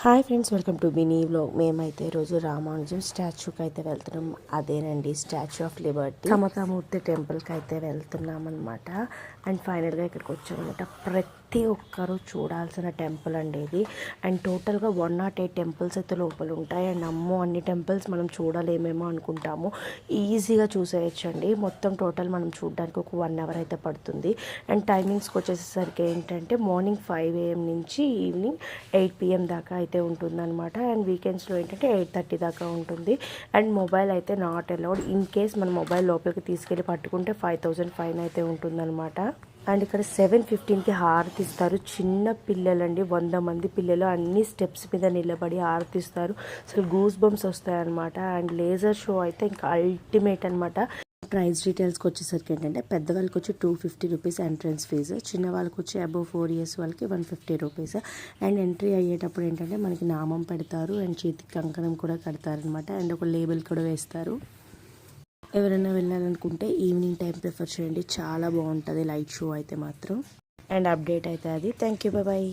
Hi friends, welcome to mini vlog. మేమైతే ఈరోజు రామానుజం స్టాచ్యూకి అయితే వెళ్తున్నాం. అదేనండి, స్టాచ్యూ ఆఫ్ లిబర్టీ సమతామూర్తి టెంపుల్కి అయితే వెళ్తున్నాం అనమాట. అండ్ ఫైనల్గా ఇక్కడికి వచ్చామన్నమాట. ప్రతి ఒక్కరూ చూడాల్సిన టెంపుల్ అండి ఇది. అండ్ టోటల్గా 108 టెంపుల్స్ అయితే లోపల ఉంటాయి. అండ్ అమ్మో, అన్ని టెంపుల్స్ మనం చూడలేమేమో అనుకుంటాము. ఈజీగా చూసేయచ్చండి. మొత్తం టోటల్ మనం చూడడానికి ఒక 1 అవర్ అయితే పడుతుంది. అండ్ టైమింగ్స్కి వచ్చేసరికి ఏంటంటే మార్నింగ్ 5 AM నుంచి ఈవినింగ్ 8 PM దాకా అయితే ఉంటుందన్నమాట. అండ్ వీకెండ్స్లో ఏంటంటే 8:30 దాకా ఉంటుంది. అండ్ మొబైల్ అయితే నాట్ అలౌడ్. ఇన్ కేస్ మన మొబైల్ లోపలికి తీసుకెళ్ళి పట్టుకుంటే 5,000 ఫైన్ అయితే ఉంటుందన్నమాట. అండ్ ఇక్కడ 7:15కి హారతి ఇస్తారు. చిన్న పిల్లలండి, 100 మంది పిల్లలు అన్ని స్టెప్స్ మీద నిలబడి హారతిస్తారు. అసలు గూస్ బంప్స్ వస్తాయన్నమాట. అండ్ లేజర్ షో అయితే ఇంకా అల్టిమేట్ అనమాట. ప్రైస్ డీటెయిల్స్కి వచ్చేసరికి ఏంటంటే పెద్దవాళ్ళకి వచ్చి 250 రూపీస్ ఎంట్రన్స్ ఫీజు, చిన్న వాళ్ళకి వచ్చి అబవ్ 4 years వాళ్ళకి 150 రూపీస్. అండ్ ఎంట్రీ అయ్యేటప్పుడు ఏంటంటే మనకి నామం పెడతారు అండ్ చేతికి కంకణం కూడా కడతారనమాట. అండ్ ఒక లేబుల్ కూడా వేస్తారు. ఎవరైనా వెళ్ళాలనుకుంటే ఈవినింగ్ టైం ప్రిఫర్ చేయండి, చాలా బాగుంటుంది లైట్ షో అయితే మాత్రం. అండ్ అప్డేట్ అయితే అది. Thank you, bye.